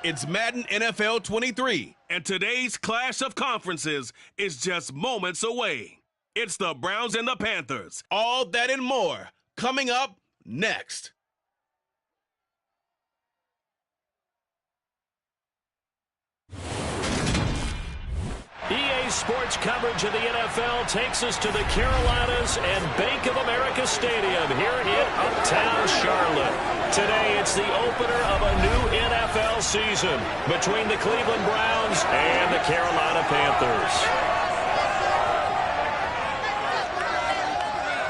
It's Madden NFL 23, and today's clash of conferences is just moments away. It's the Browns and the Panthers. All that and more coming up next. EA Sports coverage of the NFL takes us to the Carolinas and Bank of America Stadium here in Uptown Charlotte. Today, it's the opener of a new NFL season between the Cleveland Browns and the Carolina Panthers.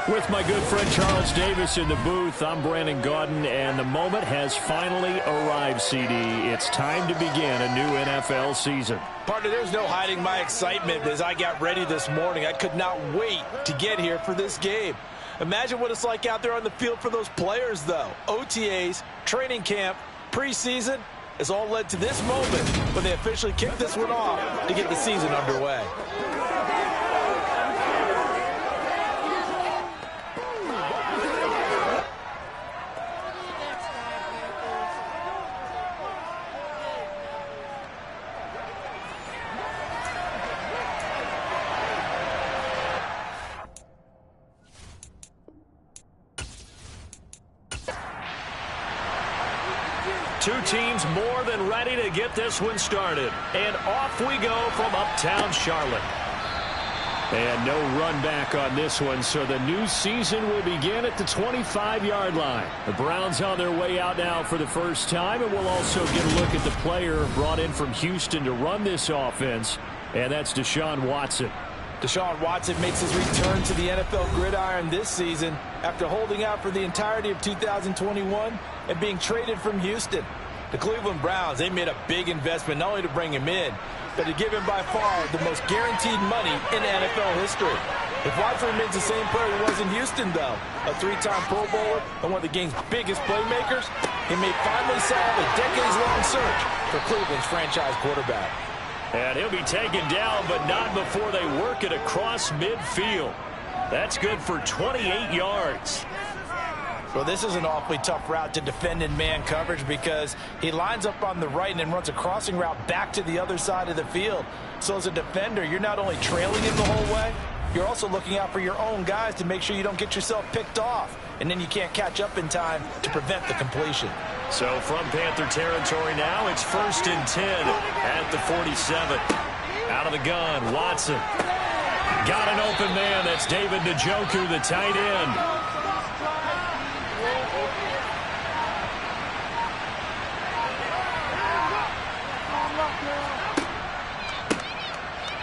With my good friend Charles Davis in the booth, I'm Brandon Gaudin, and the moment has finally arrived, CD. It's time to begin a new NFL season. Partner, there's no hiding my excitement as I got ready this morning. I could not wait to get here for this game. Imagine what it's like out there on the field for those players, though. OTAs, training camp, preseason, has all led to this moment when they officially kick this one off to get the season underway. Two teams more than ready to get this one started. And off we go from Uptown Charlotte. And no run back on this one, so the new season will begin at the 25-yard line. The Browns on their way out now for the first time, and we'll also get a look at the player brought in from Houston to run this offense, and that's Deshaun Watson. Deshaun Watson makes his return to the NFL gridiron this season after holding out for the entirety of 2021 and being traded from Houston. The Cleveland Browns, they made a big investment not only to bring him in, but to give him by far the most guaranteed money in NFL history. If Watson remains the same player he was in Houston, though, a three-time Pro Bowler and one of the game's biggest playmakers, he may finally solve a decades-long search for Cleveland's franchise quarterback. And he'll be taken down, but not before they work it across midfield. That's good for 28 yards. Well, this is an awfully tough route to defend in man coverage because he lines up on the right and then runs a crossing route back to the other side of the field. So as a defender, you're not only trailing him the whole way, you're also looking out for your own guys to make sure you don't get yourself picked off. And then you can't catch up in time to prevent the completion. So from Panther territory now, it's 1st and 10 at the 47. Out of the gun, Watson. Got an open man. That's David Njoku, the tight end.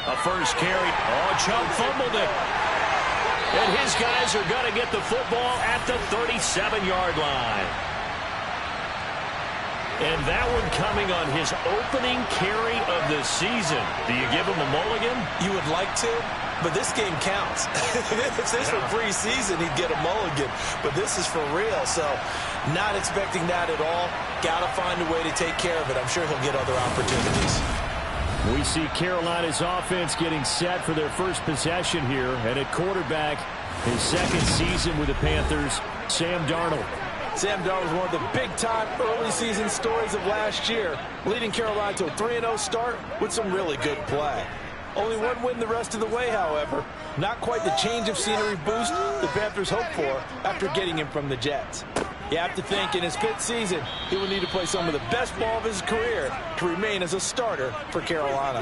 A first carry. Oh, Chubb fumbled it. And his guys are going to get the football at the 37-yard line. And that one coming on his opening carry of the season. Do you give him a mulligan? You would like to, but this game counts. If this were preseason, he'd get a mulligan. But this is for real, so not expecting that at all. Got to find a way to take care of it. I'm sure he'll get other opportunities. We see Carolina's offense getting set for their first possession here. And at quarterback, his second season with the Panthers, Sam Darnold. Sam Darnold was one of the big-time early season stories of last year, leading Carolina to a 3-0 start with some really good play. Only one win the rest of the way, however. Not quite the change of scenery boost the Panthers hoped for after getting him from the Jets. You have to think in his 5th season, he will need to play some of the best ball of his career to remain as a starter for Carolina.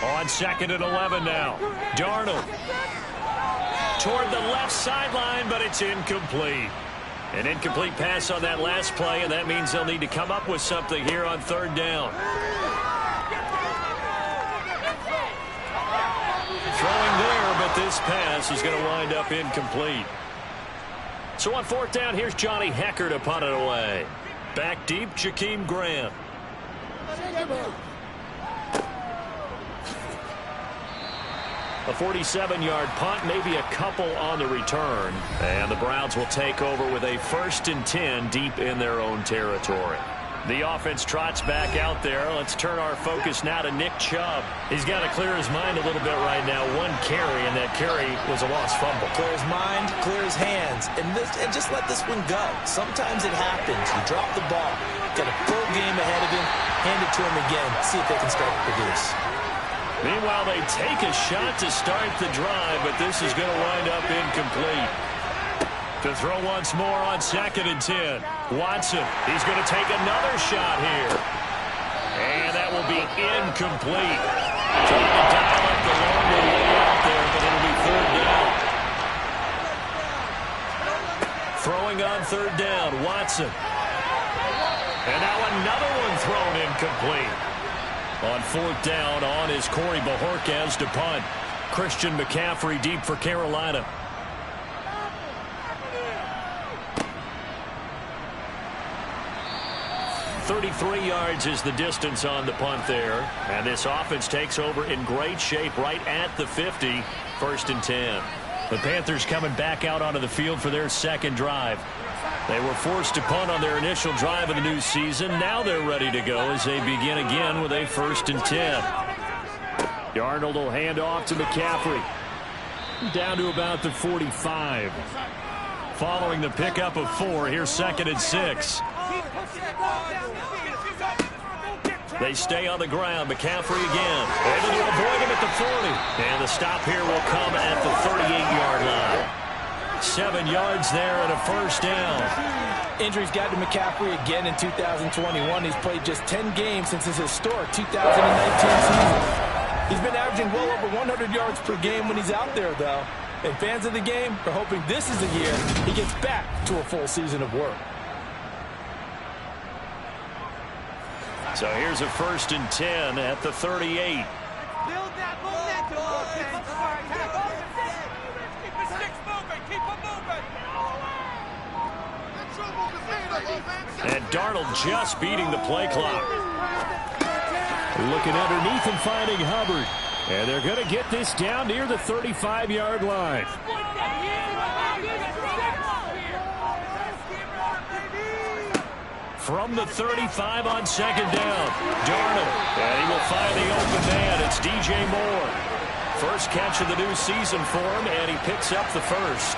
On 2nd and 11 now. Darnold toward the left sideline, but it's incomplete. An incomplete pass on that last play, and that means they'll need to come up with something here on 3rd down. Throwing there, but this pass is going to wind up incomplete. So on 4th down, here's Johnny Hecker to punt it away. Back deep, Jakeem Graham. A 47-yard punt, maybe a couple on the return. And the Browns will take over with a 1st and 10 deep in their own territory. The offense trots back out there. Let's turn our focus now to Nick Chubb. He's got to clear his mind a little bit right now. One carry, and that carry was a lost fumble. Clear his mind, clear his hands, and just let this one go. Sometimes it happens. You drop the ball. Got a full game ahead of him. Hand it to him again. See if they can start to produce. Meanwhile, they take a shot to start the drive, but this is going to wind up incomplete. To throw once more on 2nd and 10. Watson, he's going to take another shot here. And that will be incomplete. Trying to dial up the long way out there, but it'll be 3rd down. Throwing on 3rd down, Watson. And now another one thrown incomplete. On 4th down, on is Corey Bajorquez to punt. Christian McCaffrey deep for Carolina. 33 yards is the distance on the punt there. And this offense takes over in great shape right at the 50. 1st and 10. The Panthers coming back out onto the field for their 2nd drive. They were forced to punt on their initial drive of the new season. Now they're ready to go as they begin again with a 1st and 10. Darnold will hand off to McCaffrey. Down to about the 45. Following the pickup of 4, here's 2nd and 6. They stay on the ground. McCaffrey again. Able to avoid him at the 40. And the stop here will come at the 38-yard line. 7 yards there and a 1st down. Injuries got to McCaffrey again in 2021. He's played just 10 games since his historic 2019 season. He's been averaging well over 100 yards per game when he's out there, though. And fans of the game are hoping this is the year he gets back to a full season of work. So here's a 1st and 10 at the 38. Build that momentum, offense. Keep the sticks moving. Keep them moving. And Darnold just beating the play clock. Looking underneath and finding Hubbard. And they're going to get this down near the 35-yard line. From the 35 on 2nd down. Darnold. And he will find the open man. It's DJ Moore. First catch of the new season for him, and he picks up the 1st.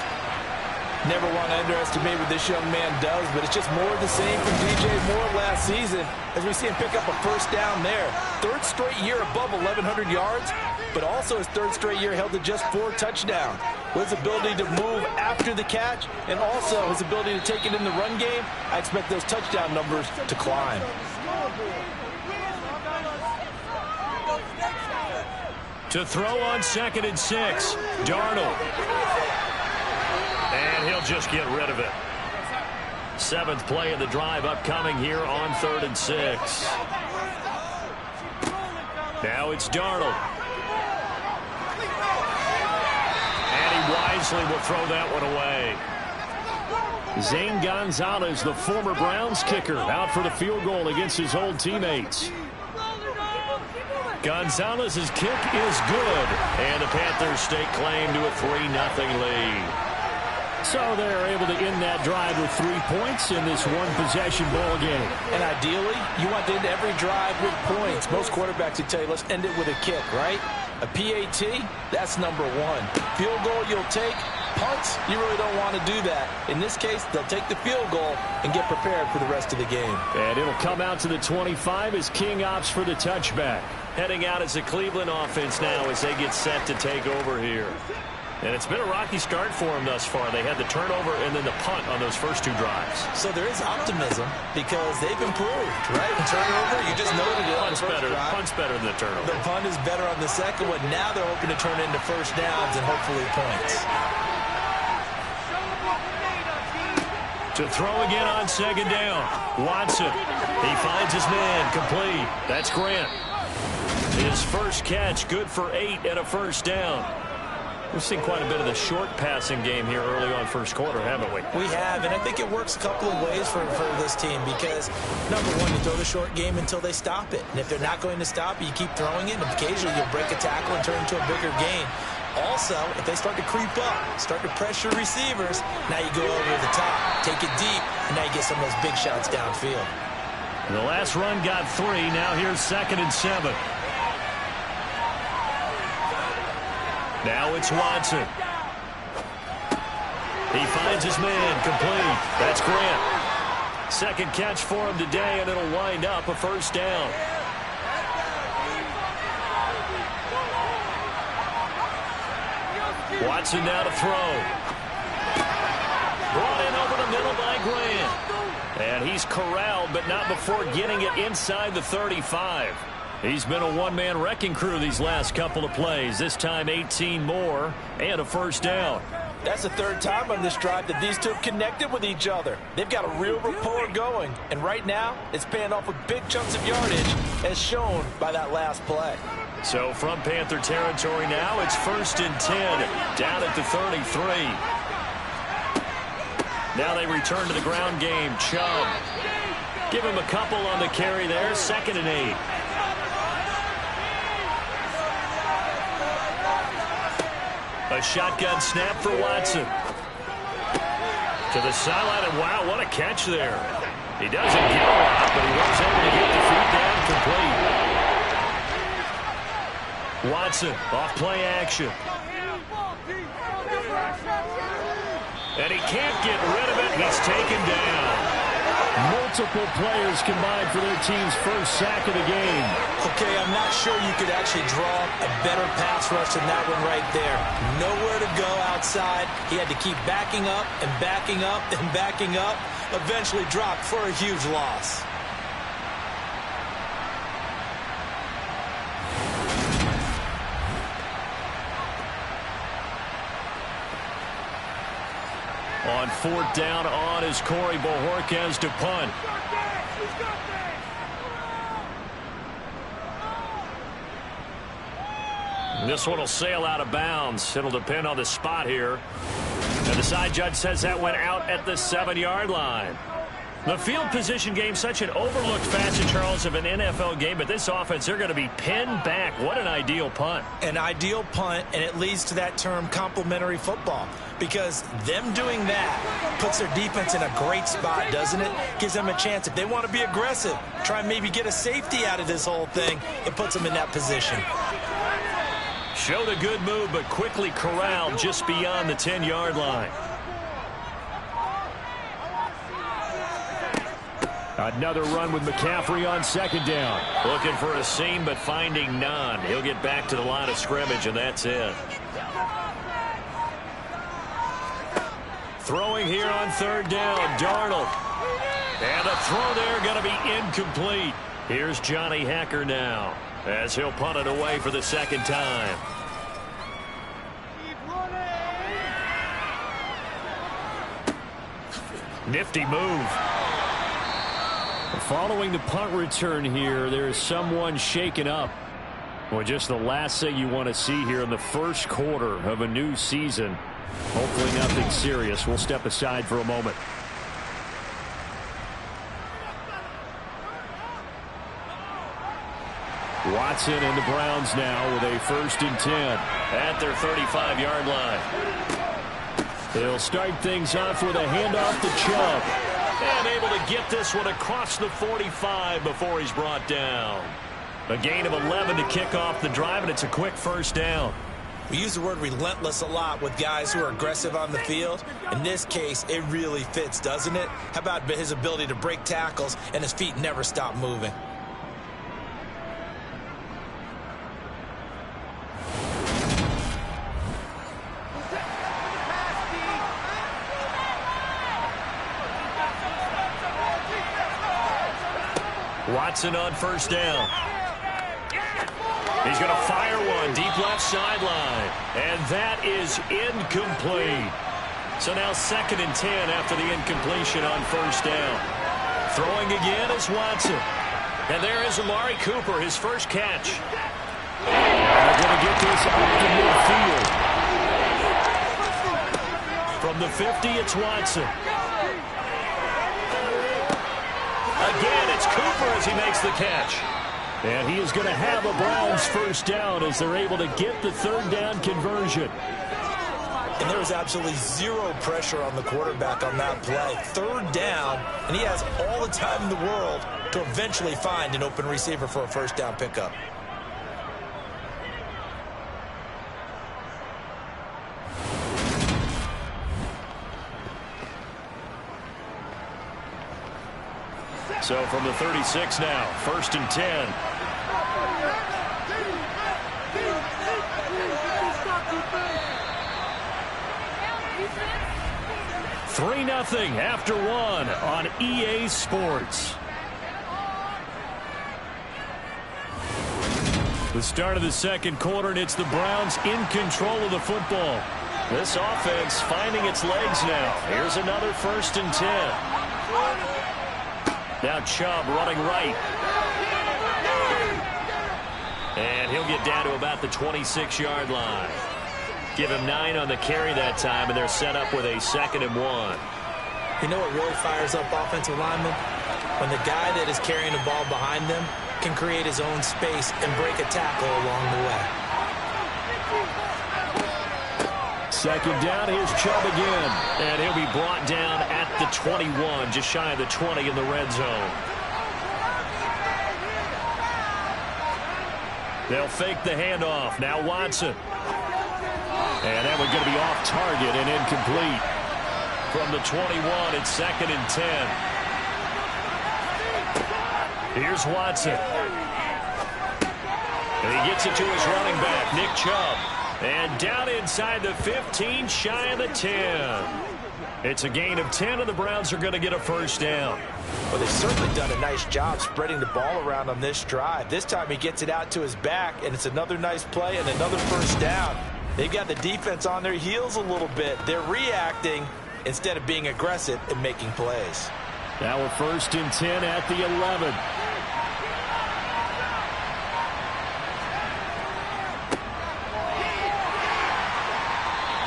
Never want to underestimate what this young man does, but it's just more of the same from DJ Moore last season as we see him pick up a 1st down there. 3rd straight year above 1,100 yards, but also his 3rd straight year held to just 4 touchdowns. With his ability to move after the catch and also his ability to take it in the run game, I expect those touchdown numbers to climb. To throw on 2nd and 6, Darnold. And he'll just get rid of it. 7th play of the drive upcoming here on 3rd and 6. Now it's Darnold. And he wisely will throw that one away. Zane Gonzalez, the former Browns kicker, out for the field goal against his old teammates. Gonzalez's kick is good. And the Panthers stake claim to a 3-0 lead. So they're able to end that drive with 3 points in this one-possession ball game. And ideally, you want to end every drive with points. Most quarterbacks would tell you, let's end it with a kick, right? A PAT, that's number 1. Field goal you'll take. Punts, you really don't want to do that. In this case, they'll take the field goal and get prepared for the rest of the game. And it'll come out to the 25 as King opts for the touchback. Heading out as the Cleveland offense now as they get set to take over here. And it's been a rocky start for them thus far. They had the turnover and then the punt on those first 2 drives. So there is optimism because they've improved, right? Turnover, you just noted it. Punt's better than the turnover. The punt is better on the second one. Now they're hoping to turn it into 1st downs and hopefully points. To throw again on 2nd down. Watson. He finds his man. Complete. That's Grant. His first catch, good for 8 and a 1st down. We've seen quite a bit of the short passing game here early on 1st quarter, haven't we? We have, and I think it works a couple of ways for this team because, number 1, you throw the short game until they stop it. And if they're not going to stop it, you keep throwing it, and occasionally you'll break a tackle and turn it into a bigger gain. Also, if they start to creep up, start to pressure receivers, now you go over the top, take it deep, and now you get some of those big shots downfield. The last run got 3. Now here's 2nd and 7. Now it's Watson. He finds his man, complete. That's Grant. Second catch for him today, and it'll wind up a first down. Watson now to throw. Brought in over the middle by Grant. And he's corralled, but not before getting it inside the 35. He's been a one-man wrecking crew these last couple of plays. This time 18 more and a first down. That's the 3rd time on this drive that these two have connected with each other. They've got a real rapport going. And right now, it's paying off with big chunks of yardage, as shown by that last play. So from Panther territory now, it's 1st and 10, down at the 33. Now they return to the ground game. Chubb. Give him a couple on the carry there. 2nd and 8. A shotgun snap for Watson. To the sideline, and wow, what a catch there. He doesn't get a lot, but he was able to get the feet down complete. Watson, off play action. And he can't get rid of it. He's taken down. Multiple players combined for their team's first sack of the game. Okay, I'm not sure you could actually draw a better pass rush than that one right there. Nowhere to go outside. He had to keep backing up and backing up and backing up. Eventually dropped for a huge loss. On 4th down on is Corey Bojorquez to punt. This one will sail out of bounds. It'll depend on the spot here. And the side judge says that went out at the 7-yard line. The field position game, such an overlooked facet, Charles, of an NFL game, but this offense, they're going to be pinned back. What an ideal punt. An ideal punt, and it leads to that term complementary football, because them doing that puts their defense in a great spot, doesn't it? Gives them a chance. If they want to be aggressive, try and maybe get a safety out of this whole thing, it puts them in that position. Showed a good move, but quickly corralled just beyond the 10-yard line. Another run with McCaffrey on 2nd down. Looking for a seam, but finding none. He'll get back to the line of scrimmage, and that's it. Throwing here on 3rd down, Darnold. And a throw there going to be incomplete. Here's Johnny Hacker now, as he'll punt it away for the 2nd time. Nifty move. Following the punt return here, there is someone shaken up. Well, just the last thing you want to see here in the first quarter of a new season. Hopefully nothing serious. We'll step aside for a moment. Watson and the Browns now with a 1st and 10 at their 35-yard line. They'll start things off with a handoff to Chubb. And able to get this one across the 45 before he's brought down. A gain of 11 to kick off the drive, and it's a quick first down. We use the word relentless a lot with guys who are aggressive on the field. In this case, it really fits, doesn't it? How about his ability to break tackles and his feet never stop moving? Watson on 1st down. He's going to fire one deep left sideline. And that is incomplete. So now 2nd and 10 after the incompletion on 1st down. Throwing again is Watson. And there is Amari Cooper, his first catch. And they're going to get this out to midfield. From the 50, it's Watson. Again, it's Cooper as he makes the catch. And he is going to have a Browns 1st down as they're able to get the 3rd down conversion. And there was absolutely zero pressure on the quarterback on that play. Third down, and he has all the time in the world to eventually find an open receiver for a first down pickup. So from the 36 now, 1st and 10. 3-0 after 1 on EA Sports. The start of the second quarter, and it's the Browns in control of the football. This offense finding its legs now. Here's another 1st and 10. Now Chubb running right. And he'll get down to about the 26-yard line. Give him 9 on the carry that time, and they're set up with a 2nd and 1. You know what really fires up offensive linemen? When the guy that is carrying the ball behind them can create his own space and break a tackle along the way. 2nd down, here's Chubb again. And he'll be brought down at the 21, just shy of the 20 in the red zone. They'll fake the handoff. Now Watson. And that one's going to be off target and incomplete. From the 21, it's 2nd and 10. Here's Watson. And he gets it to his running back, Nick Chubb. And down inside the 15, shy of the 10. It's a gain of 10, and the Browns are going to get a first down. Well, they've certainly done a nice job spreading the ball around on this drive. This time he gets it out to his back, and it's another nice play and another first down. They've got the defense on their heels a little bit. They're reacting instead of being aggressive and making plays. Now we're 1st and 10 at the 11.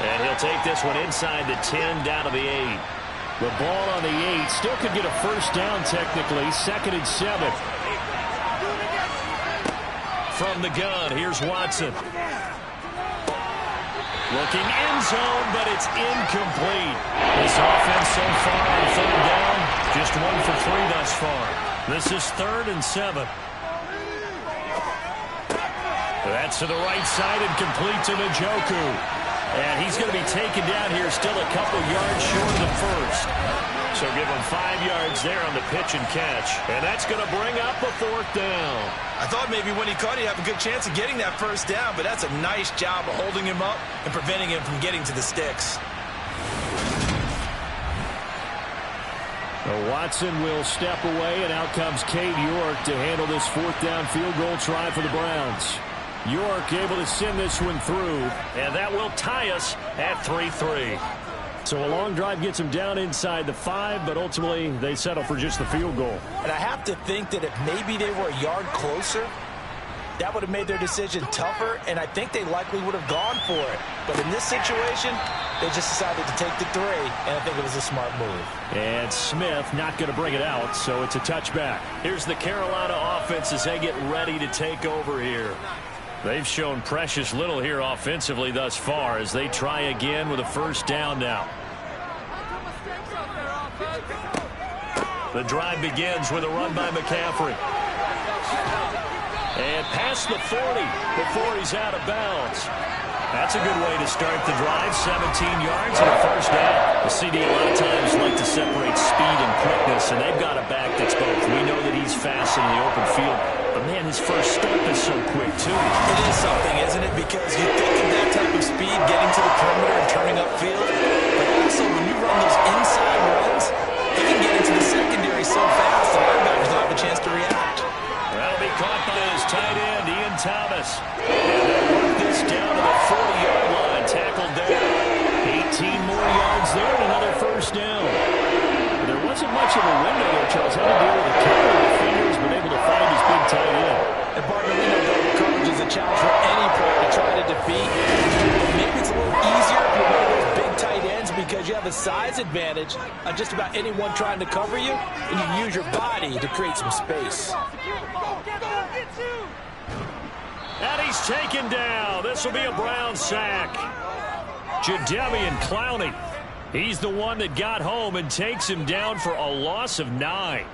And he'll take this one inside the 10, down to the 8. The ball on the 8 still could get a first down technically. 2nd and 7. From the gun, here's Watson. Looking end zone, but it's incomplete. This offense so far on 3rd down, just 1 for 3 thus far. This is 3rd and 7. That's to the right side and complete to Njoku. And he's going to be taken down here, still a couple yards short of the first. So give him 5 yards there on the pitch and catch. And that's going to bring up a 4th down. I thought maybe when he caught, he'd have a good chance of getting that first down, but that's a nice job of holding him up and preventing him from getting to the sticks. Watson will step away, and out comes Cade York to handle this 4th down field goal try for the Browns. York able to send this one through, and that will tie us at 3-3. So a long drive gets them down inside the 5, but ultimately they settle for just the field goal. And I have to think that if maybe they were a yard closer, that would have made their decision tougher, and I think they likely would have gone for it. But in this situation, they just decided to take the 3, and I think it was a smart move. And Smith not going to bring it out, so it's a touchback. Here's the Carolina offense as they get ready to take over here. They've shown precious little here offensively thus far as they try again with a first down now. The drive begins with a run by McCaffrey. And past the 40 before he's out of bounds. That's a good way to start the drive. 17 yards and a first down. The CD a lot of times like to separate speed and quickness, and they've got a back that's both. We know that he's fast in the open field, but man, his first step is so quick too. It is something, isn't it? Because you think of that type of speed getting to the perimeter and turning upfield, but also when you run those inside runs, he can get into the secondary so fast the linebackers don't have a chance to react. That'll be caught by his tight end, Ian Thomas. And they'll work this down to the 40-yard line. Tackled there. 18 more yards there and another first down. But there wasn't much of a window there, Charles. Had to deal with a couple of defenders, but able to find his big tight end. And partner, we know double coverage is a challenge for any player to try to defeat. But maybe it's a little easier if you're one of those big tight ends because you have a size advantage on just about anyone trying to cover you, and you can use your body to create some space. And he's taken down. This will be a Brown sack. Daviyon Clowney. He's the one that got home and takes him down for a loss of 9.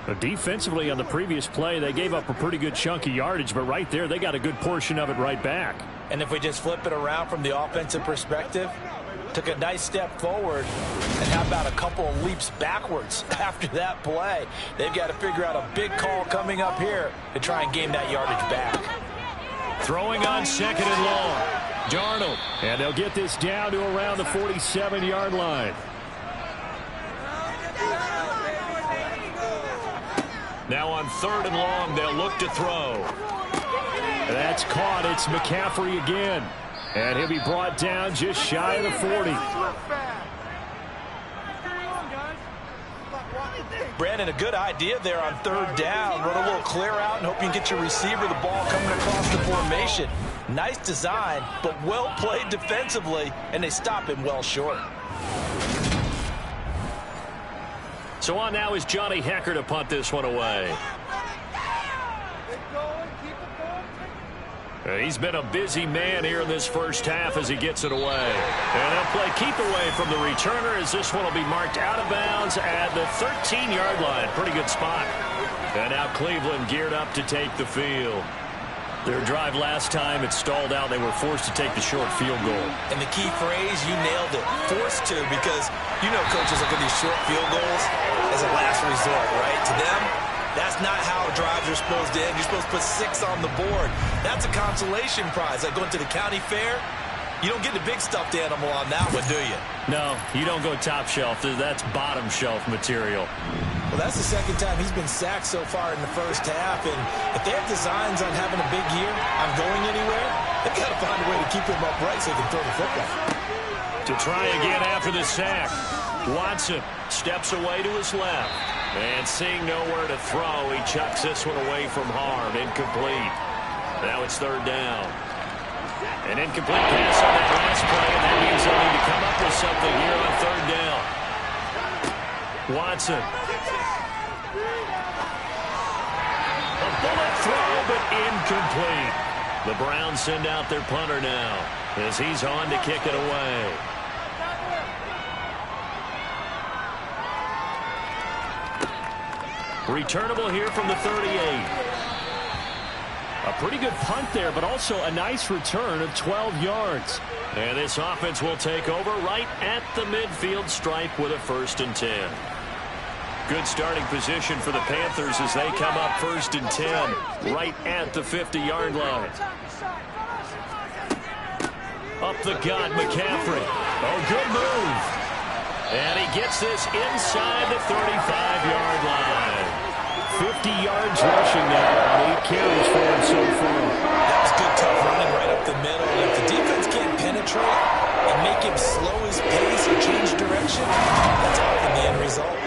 But defensively on the previous play, they gave up a pretty good chunk of yardage, but right there, they got a good portion of it right back. And if we just flip it around from the offensive perspective, took a nice step forward, and how about a couple of leaps backwards after that play? They've got to figure out a big call coming up here to try and gain that yardage back. Throwing on 2nd and long. Darnold. And they'll get this down to around the 47-yard line. Now on 3rd and long, they'll look to throw. That's caught. It's McCaffrey again. And he'll be brought down just shy of the 40. Brandon, a good idea there on 3rd down. Run a little clear out and hope you can get your receiver the ball coming across the formation. Nice design, but well played defensively, and they stop him well short. So on now is Johnny Hecker to punt this one away. He's been a busy man here in this first half as he gets it away. And they'll play keep away from the returner as this one will be marked out of bounds at the 13-yard line. Pretty good spot. And now Cleveland geared up to take the field. Their drive last time, it stalled out. They were forced to take the short field goal. And the key phrase, you nailed it. Forced to, because you know coaches look at these short field goals as a last resort, right? To them, that's not how drives are supposed to end. You're supposed to put 6 on the board. That's a consolation prize. Like going to the county fair, you don't get the big stuffed animal on that one, do you? No, you don't go top shelf. That's bottom shelf material. Well, that's the 2nd time he's been sacked so far in the first half. And if they have designs on having a big year, on going anywhere, they've got to find a way to keep him upright so they can throw the football. To try again after the sack. Watson steps away to his left. And seeing nowhere to throw, he chucks this one away from harm. Incomplete. Now it's 3rd down. An incomplete pass on that last play, and that means they'll need to come up with something here on 3rd down. Watson. A bullet throw, but incomplete. The Browns send out their punter now as he's on to kick it away. Returnable here from the 38. A pretty good punt there, but also a nice return of 12 yards. And this offense will take over right at the midfield stripe with a 1st and 10. Good starting position for the Panthers as they come up 1st and 10 right at the 50-yard line. Up the gut, McCaffrey. Oh, good move. And he gets this inside the 35-yard line. 50 yards rushing now. 8 carries for him so far. That was good, tough running right up the middle. And if the defense can't penetrate and make him slow his pace or change direction, that's often the end result.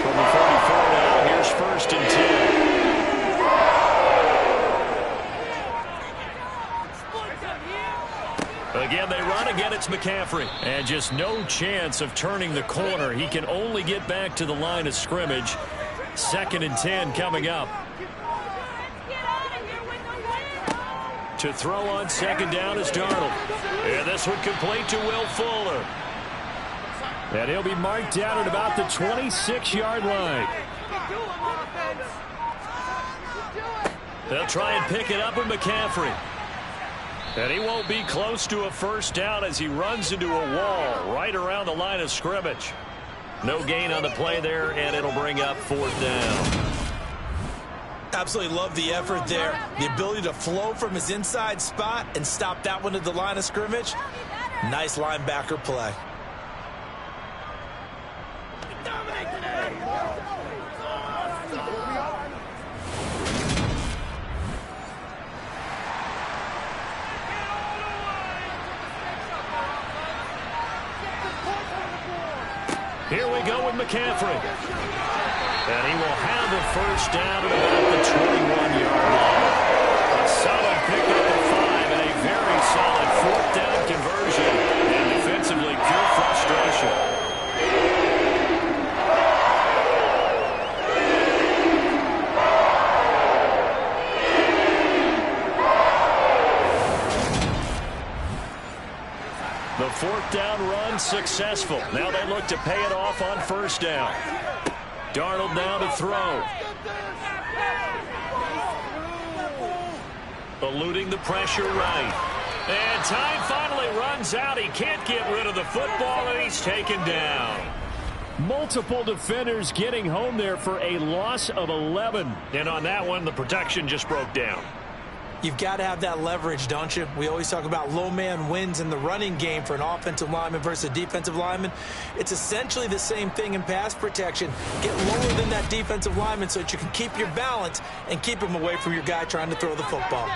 From the 44 now, here's 1st and 10. Again, they run. Again, it's McCaffrey. And just no chance of turning the corner. He can only get back to the line of scrimmage. 2nd and 10 coming up. To throw on 2nd down is Darnold. And this one complete to Will Fuller. And he'll be marked down at about the 26-yard line. They'll try and pick it up with McCaffrey. And he won't be close to a 1st down as he runs into a wall right around the line of scrimmage. No gain on the play there, and it'll bring up 4th down. Absolutely love the effort there. The ability to flow from his inside spot and stop that one at the line of scrimmage. Nice linebacker play. Here we go with McCaffrey. And he will have the 1st down at about the 21-yard line. A solid pickup of 5 and a very solid 4th down conversion. And defensively, pure frustration. successful. Now they look to pay it off on first down. Darnold now to throw. Eluding the pressure right. And time finally runs out. He can't get rid of the football, and he's taken down. Multiple defenders getting home there for a loss of 11. And on that one, the protection just broke down. You've got to have that leverage, don't you? We always talk about low man wins in the running game for an offensive lineman versus a defensive lineman. It's essentially the same thing in pass protection. Get lower than that defensive lineman so that you can keep your balance and keep him away from your guy trying to throw the football.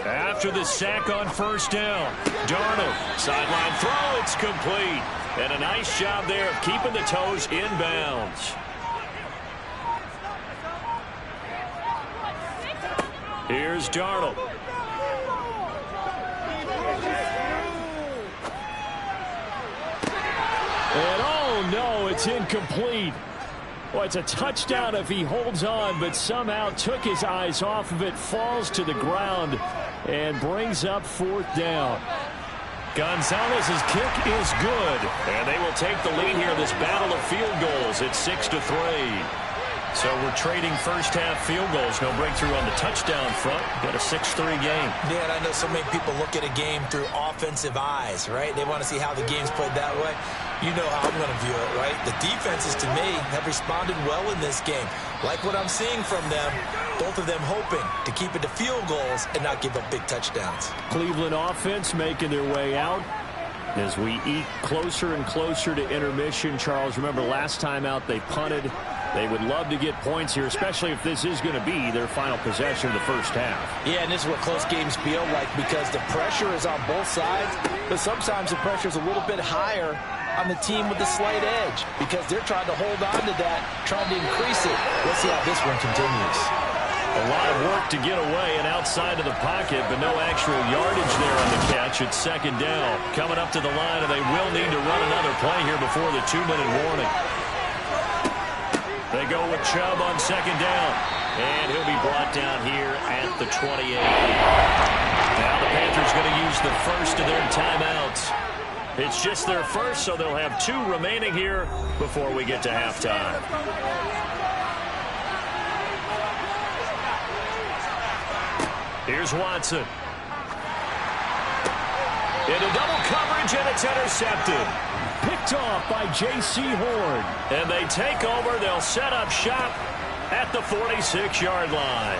After the sack on first down, Darnold, sideline throw, it's complete. And a nice job there of keeping the toes in bounds. Here's Darnold. And oh no, it's incomplete. Well, it's a touchdown if he holds on, but somehow took his eyes off of it, falls to the ground, and brings up fourth down. Gonzalez's kick is good, and they will take the lead here in this battle of field goals at 6-3. So we're trading first-half field goals. No breakthrough on the touchdown front. Got a 6-3 game. Yeah, and I know so many people look at a game through offensive eyes, right? They want to see how the game's played that way. You know how I'm going to view it, right? The defenses, to me, have responded well in this game. Like what I'm seeing from them, both of them hoping to keep it to field goals and not give up big touchdowns. Cleveland offense making their way out as we eat closer and closer to intermission. Charles, remember last time out they punted. They would love to get points here, especially if this is going to be their final possession of the first half. Yeah, and this is what close games feel like because the pressure is on both sides, but sometimes the pressure is a little bit higher on the team with the slight edge because they're trying to hold on to that, trying to increase it. Let's see how this one continues. A lot of work to get away and outside of the pocket, but no actual yardage there on the catch. It's second down. Coming up to the line, and they will need to run another play here before the 2-minute warning. They go with Chubb on second down, and he'll be brought down here at the 28. Now the Panthers going to use the first of their timeouts. It's just their first, so they'll have 2 remaining here before we get to halftime. Here's Watson. Into double coverage, and it's intercepted. Picked off by J.C. Horn. And they take over. They'll set up shop at the 46-yard line.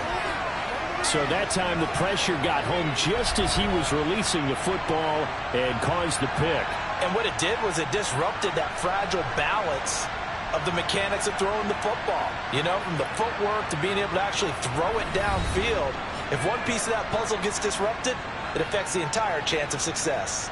So that time the pressure got home just as he was releasing the football and caused the pick. And what it did was it disrupted that fragile balance of the mechanics of throwing the football. You know, from the footwork to being able to actually throw it downfield. If one piece of that puzzle gets disrupted, it affects the entire chance of success.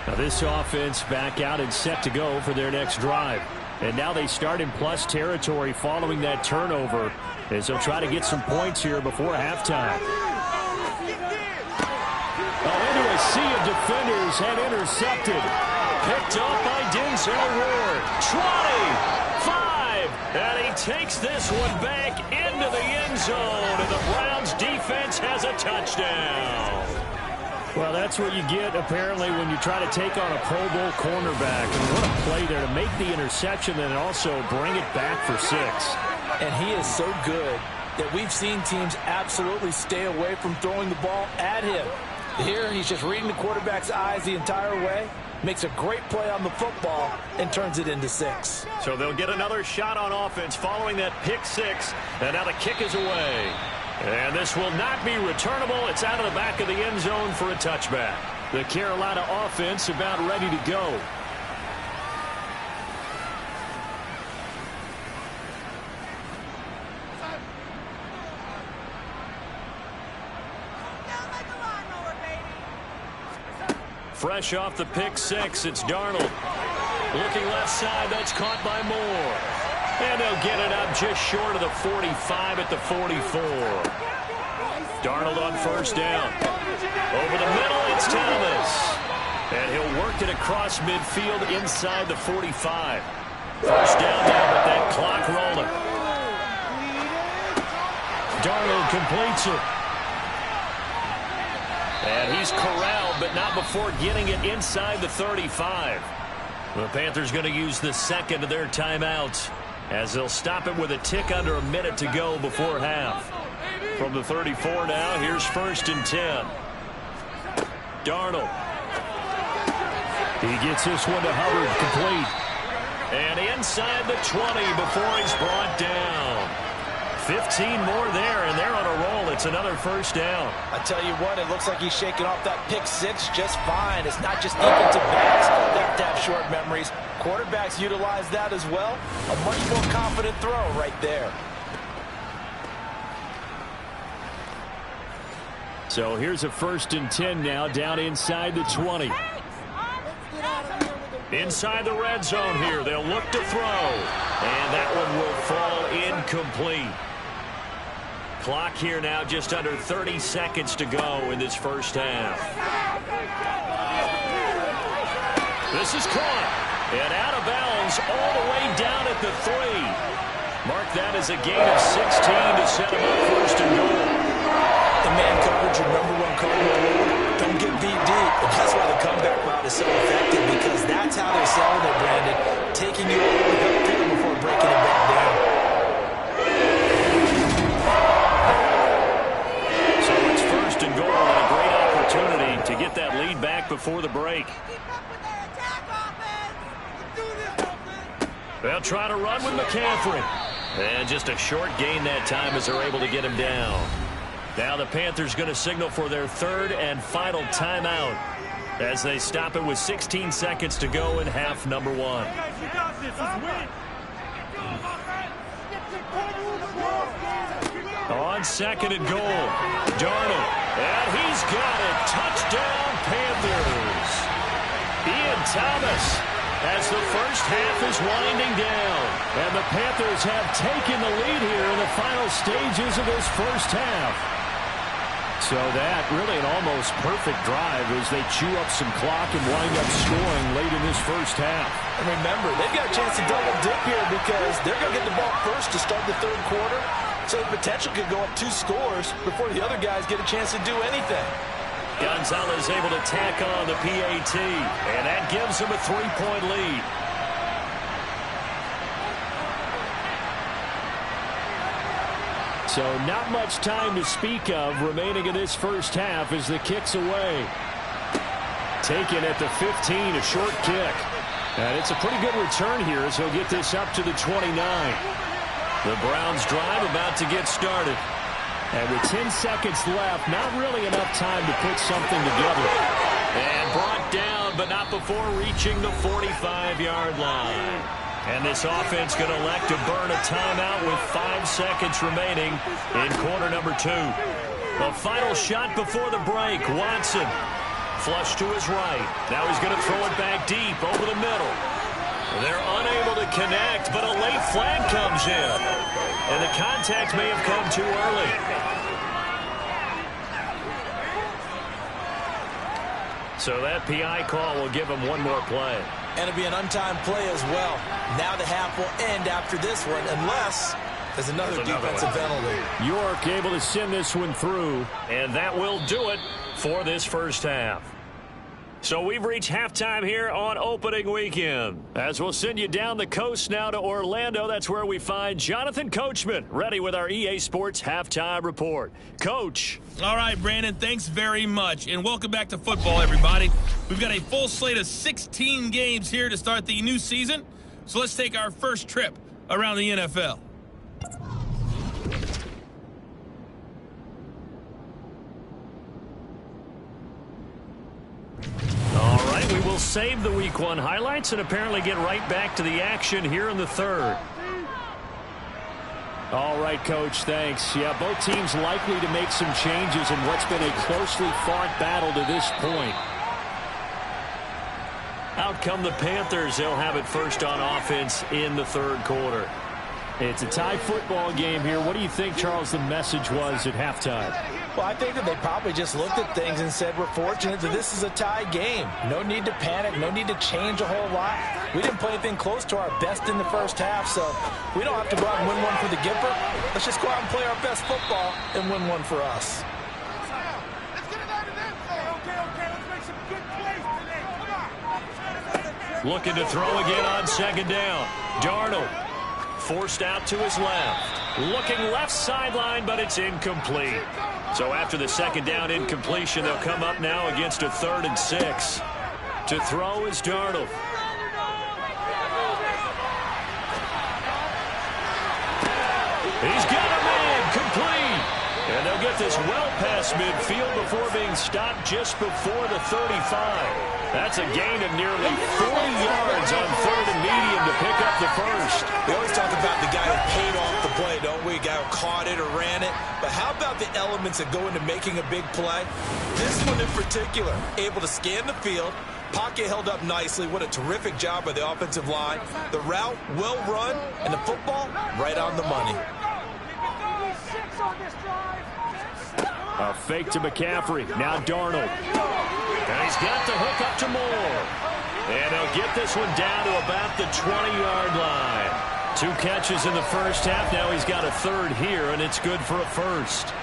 Now this offense back out and set to go for their next drive. And now they start in plus territory following that turnover as they'll try to get some points here before halftime. Into a sea of defenders and intercepted. Picked up by Denzel Ward. 25. And he takes this one back into the end zone. And the Browns defense has a touchdown. Well, that's what you get, apparently, when you try to take on a Pro Bowl cornerback. And what a play there to make the interception and also bring it back for 6. And he is so good that we've seen teams absolutely stay away from throwing the ball at him. Here, he's just reading the quarterback's eyes the entire way, makes a great play on the football, and turns it into 6. So they'll get another shot on offense following that pick 6. And now the kick is away. And this will not be returnable. It's out of the back of the end zone for a touchback. The Carolina offense about ready to go. Fresh off the pick 6, it's Darnold. Looking left side, that's caught by Moore. And they'll get it up just short of the 45 at the 44. Darnold on first down. Over the middle, it's Thomas. And he'll work it across midfield inside the 45. First down now with that clock rolling. Darnold completes it. And he's corralled, but not before getting it inside the 35. The Panthers going to use the second of their timeouts, as they'll stop it with a tick under a minute to go before half. From the 34 now, here's 1st and 10. Darnold. He gets this one to Hubbard, complete. And inside the 20 before he's brought down. 15 more there, and they're on a roll. It's another 1st down. I tell you what, it looks like he's shaking off that pick six just fine. It's not just defensive backs that have to have short memories. Quarterbacks utilize that as well. A much more confident throw right there. So here's a 1st and 10 now, down inside the 20. Inside the red zone here, they'll look to throw. And that one will fall incomplete. Clock here now just under 30 seconds to go in this first half. This is caught. And out of bounds all the way down at the 3. Mark that as a gain of 16 to set him up 1st and goal. The man coverage, your #1 cardinal rule. Don't get beat deep. And that's why the comeback route is so effective, because that's how they're selling it, Brandon. Taking you all the way upfield before breaking it back down. So it's 1st and goal, and a great opportunity to get that lead back before the break. They'll try to run with McCaffrey. And just a short gain that time as they're able to get him down. Now the Panthers going to signal for their 3rd and final timeout as they stop it with 16 seconds to go in half number 1. On 2nd and goal, Darnold. And he's got it. Touchdown, Panthers. Ian Thomas, as the first half is winding down. And the Panthers have taken the lead here in the final stages of this first half. So that really an almost perfect drive as they chew up some clock and wind up scoring late in this first half. And remember, they've got a chance to double dip here because they're going to get the ball first to start the 3rd quarter. So the potential could go up 2 scores before the other guys get a chance to do anything. Gonzalez able to tack on the PAT, and that gives him a 3-point lead. So not much time to speak of remaining in this first half as the kick's away. Taken at the 15, a short kick. And it's a pretty good return here as he'll get this up to the 29. The Browns drive about to get started. And with 10 seconds left, not really enough time to put something together. And brought down, but not before reaching the 45-yard line. And this offense going to elect to burn a timeout with 5 seconds remaining in quarter number 2. The final shot before the break. Watson, flush to his right. Now he's going to throw it back deep over the middle. They're unable to connect, but a late flag comes in. And the contact may have come too early. So that PI call will give him one more play. And it'll be an untimed play as well. Now the half will end after this one, unless there's another defensive penalty. York able to send this one through, and that will do it for this first half. So we've reached halftime here on opening weekend. As we'll send you down the coast now to Orlando, that's where we find Jonathan Coachman, ready with our EA Sports Halftime Report. Coach. All right, Brandon, thanks very much. And welcome back to football, everybody. We've got a full slate of 16 games here to start the new season. So let's take our first trip around the NFL. All right, we will save the Week 1 highlights and apparently get right back to the action here in the third. All right, Coach, thanks. Yeah, both teams likely to make some changes in what's been a closely fought battle to this point. Out come the Panthers. They'll have it first on offense in the third quarter. It's a tie football game here. What do you think, Charles, the message was at halftime? Well, I think that they probably just looked at things and said, we're fortunate that this is a tie game. No need to panic, no need to change a whole lot. We didn't play anything close to our best in the first half, so we don't have to go out and win one for the Gipper. Let's just go out and play our best football and win one for us. looking to throw again on second down. Darnold forced out to his left. Looking left sideline, but it's incomplete. So after the second down incompletion, they'll come up now against a 3rd and 6. To throw is Darnold. He's got a man complete. And they'll get this well past midfield before being stopped just before the 35. That's a gain of nearly 40 yards on 3rd and medium to pick up the first. We always talk about the guy who paid off the play, don't we? A guy who caught it or ran it. But how about the elements that go into making a big play? This one in particular, able to scan the field. Pocket held up nicely. What a terrific job by the offensive line. The route, well run, and the football, right on the money. A fake to McCaffrey. Now Darnold. And he's got the hook up to Moore. And he'll get this one down to about the 20-yard line. 2 catches in the first half. Now he's got a 3rd here, and it's good for a first.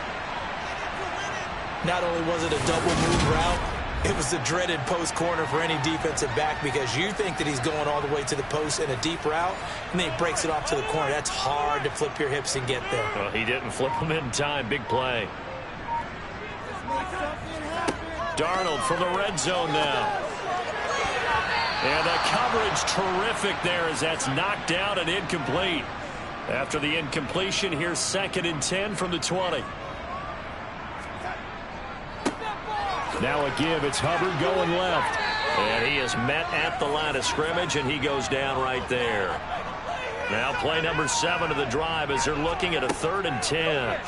Not only was it a double move route, it was the dreaded post corner for any defensive back, because you think that he's going all the way to the post in a deep route, and then he breaks it off to the corner. That's hard to flip your hips and get there. Well, he didn't flip him in time. Big play. Darnold from the red zone now. And the coverage terrific there as that's knocked down and incomplete. After the incompletion, here's 2nd and 10 from the 20. Now a give. It's Hubbard going left. And he is met at the line of scrimmage, and he goes down right there. Now play number 7 of the drive as they're looking at a 3rd and 10.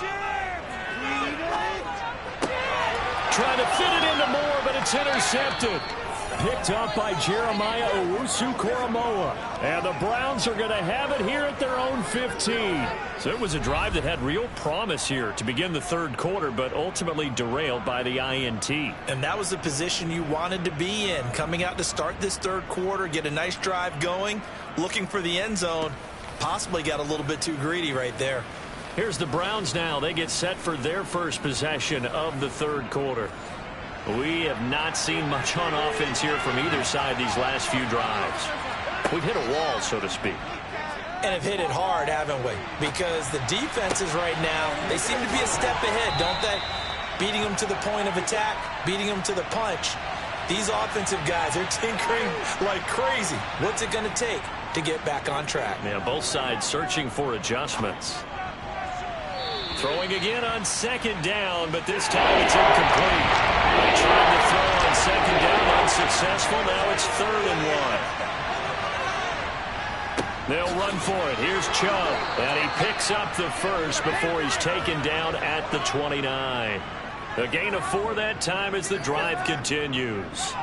Trying to fit it into Moore, but it's intercepted. Picked up by Jeremiah Owusu-Koramoah. And the Browns are going to have it here at their own 15. So it was a drive that had real promise here to begin the 3rd quarter, but ultimately derailed by the INT. And that was the position you wanted to be in, coming out to start this 3rd quarter, get a nice drive going, looking for the end zone. Possibly got a little bit too greedy right there. Here's the Browns now. They get set for their first possession of the 3rd quarter. We have not seen much on offense here from either side these last few drives. We've hit a wall, so to speak. And have hit it hard, haven't we? Because the defenses right now, they seem to be a step ahead, don't they? Beating them to the point of attack, beating them to the punch. These offensive guys, they're tinkering like crazy. What's it going to take to get back on track? Yeah, both sides searching for adjustments. Throwing again on 2nd down, but this time it's incomplete. They tried to throw on 2nd down, unsuccessful. Now it's 3rd and 1. They'll run for it. Here's Chubb, and he picks up the first before he's taken down at the 29. A gain of 4 that time as the drive continues.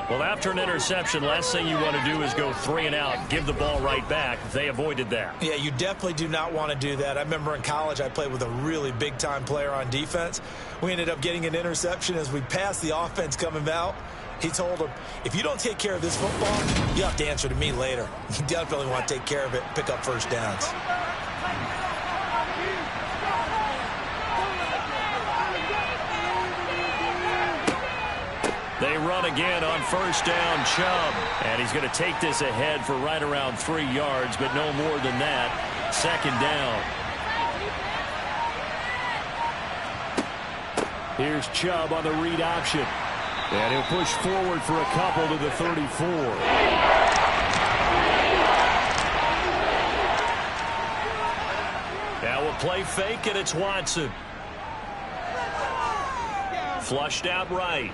Well, after an interception, last thing you want to do is go 3 and out, give the ball right back. They avoided that. Yeah, you definitely do not want to do that. I remember in college I played with a really big-time player on defense. We ended up getting an interception as we passed the offense coming out. He told him, if you don't take care of this football, you have to answer to me later. You definitely want to take care of it, pick up first downs. They run again on 1st down, Chubb. And he's going to take this ahead for right around 3 yards, but no more than that. 2nd down. Here's Chubb on the read option. And he'll push forward for a couple to the 34. Now a play fake, and it's Watson. Flushed out right.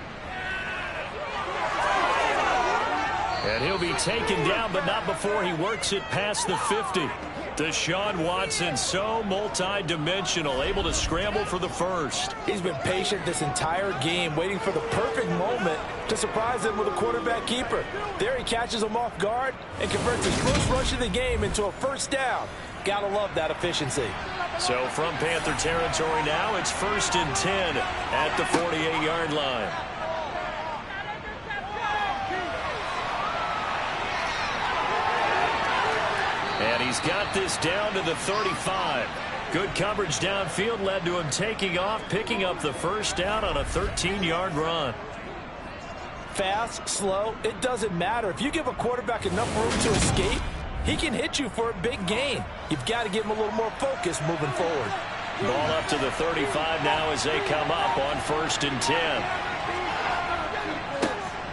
And he'll be taken down, but not before he works it past the 50. Deshaun Watson, so multi-dimensional, able to scramble for the first. He's been patient this entire game, waiting for the perfect moment to surprise them with a quarterback keeper. There he catches him off guard and converts his first rush of the game into a 1st down. Gotta love that efficiency. So from Panther territory now, it's 1st and 10 at the 48-yard line. And he's got this down to the 35. Good coverage downfield led to him taking off, picking up the 1st down on a 13-yard run. fast, slow, it doesn't matter. If you give a quarterback enough room to escape, he can hit you for a big gain. You've got to give him a little more focus moving forward. Ball up to the 35 now as they come up on 1st and 10.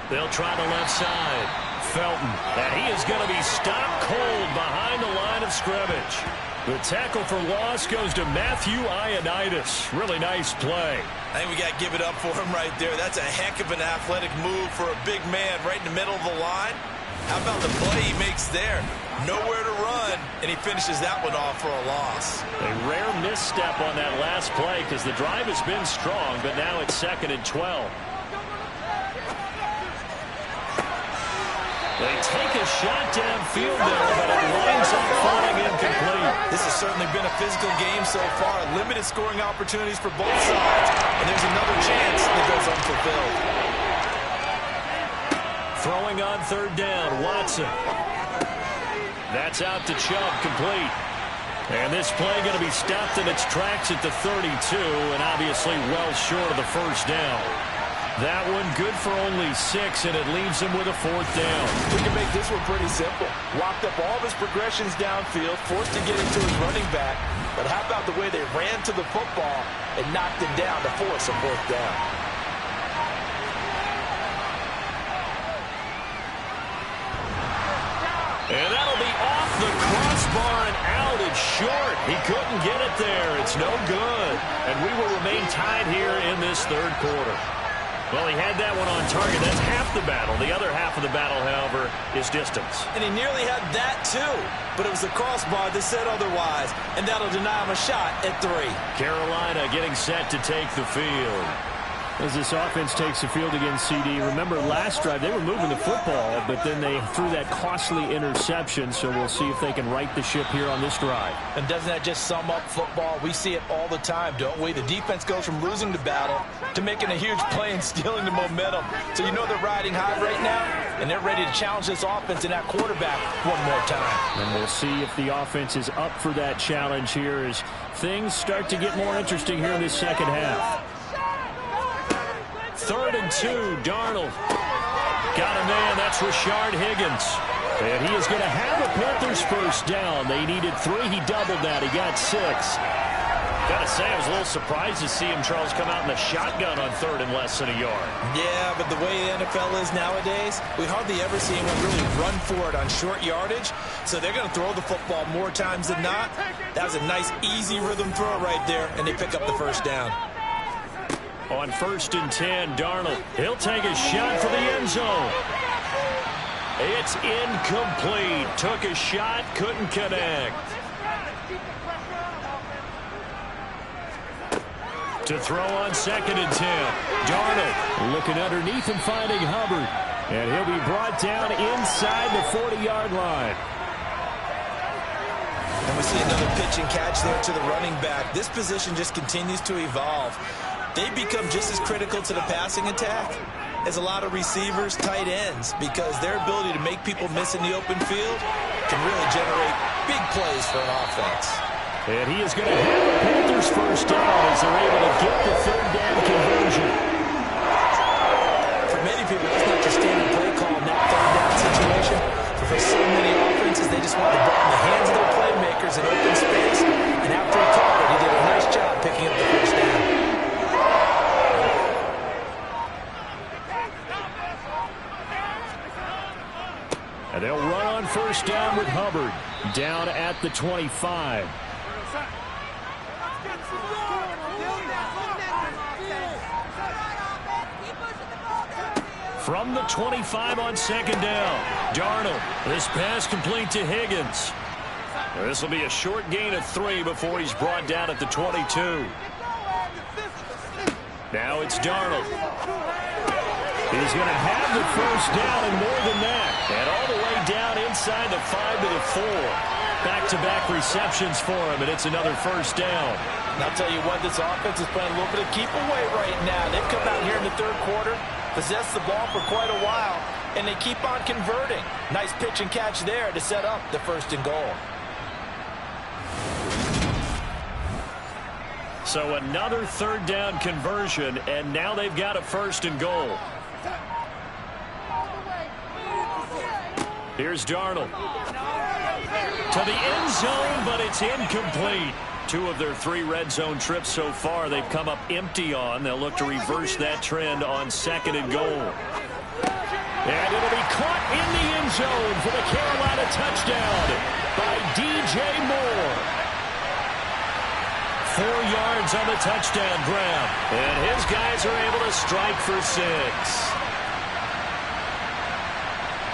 They'll try the left side. Felton, and he is going to be stopped cold behind the line of scrimmage. The tackle for loss goes to Matthew Ioannidis. Really nice play. I think we got to give it up for him right there. That's a heck of an athletic move for a big man right in the middle of the line. How about the play he makes there? Nowhere to run, and he finishes that one off for a loss. A rare misstep on that last play because the drive has been strong, but now it's 2nd and 12. They take a shot downfield there, but it winds up falling incomplete. This has certainly been a physical game so far. Limited scoring opportunities for both sides. And there's another chance that goes unfulfilled. Throwing on 3rd down, Watson. That's out to Chubb, complete. And this play going to be stopped in its tracks at the 32, and obviously well short of the 1st down. That one good for only 6, and it leaves him with a 4th down. We can make this one pretty simple. Walked up all of his progressions downfield, forced to get into his running back. But how about the way they ran to the football and knocked him down to force a 4th down? And that'll be off the crossbar and out. It's short. He couldn't get it there. It's no good. And we will remain tied here in this 3rd quarter. Well, he had that one on target. That's half the battle. The other half of the battle, however, is distance. And he nearly had that, too. But it was the crossbar that said otherwise. And that'll deny him a shot at 3. Carolina getting set to take the field. As this offense takes the field against CD, remember last drive they were moving the football, but then they threw that costly interception, so we'll see if they can right the ship here on this drive. And doesn't that just sum up football? We see it all the time, don't we? The defense goes from losing the battle to making a huge play and stealing the momentum. So you know they're riding high right now, and they're ready to challenge this offense and that quarterback one more time. And we'll see if the offense is up for that challenge here as things start to get more interesting here in this 2nd half. 3rd and 2, Darnold. Got a man, that's Rashard Higgins. And he is going to have a Panthers 1st down. They needed 3, he doubled that, he got 6. Gotta say, I was a little surprised to see him, Charles, come out in the shotgun on 3rd and less than a yard. Yeah, but the way the NFL is nowadays, we hardly ever see anyone really run for it on short yardage. So they're going to throw the football more times than not. That was a nice, easy rhythm throw right there, and they pick up the 1st down. On 1st and 10, Darnold. He'll take a shot for the end zone. It's incomplete. Took a shot, couldn't connect. To throw on 2nd and 10. Darnold looking underneath and finding Hubbard. And he'll be brought down inside the 40-yard line. And we see another pitch and catch there to the running back. This position just continues to evolve. They become just as critical to the passing attack as a lot of receivers, tight ends, because their ability to make people miss in the open field can really generate big plays for an offense. And he is going to have a Panthers 1st down as they're able to get the 3rd down conversion. For many people, that's not your standard play call in that 3rd down situation. But for so many offenses, they just want the ball in the hands of their playmakers in open space. And after he caught it, he did a nice job picking up the 1st down. And they'll run on 1st down with Hubbard down at the 25. From the 25 on 2nd down, Darnold. This pass complete to Higgins. This will be a short gain of 3 before he's brought down at the 22. Now it's Darnold. He's going to have the 1st down and more than that. And all the way down inside the 5 to the 4. Back-to-back receptions for him, and it's another 1st down. And I'll tell you what, this offense is playing a little bit of keep away right now. They've come out here in the 3rd quarter, possessed the ball for quite a while, and they keep on converting. Nice pitch and catch there to set up the 1st and goal. So another 3rd down conversion, and now they've got a 1st and goal. Here's Darnold. To the end zone, but it's incomplete. 2 of their 3 red zone trips so far they've come up empty on. They'll look to reverse that trend on 2nd and goal. And it'll be caught in the end zone for the Carolina touchdown by DJ Moore. 4 yards on the touchdown grab. And his guys are able to strike for 6.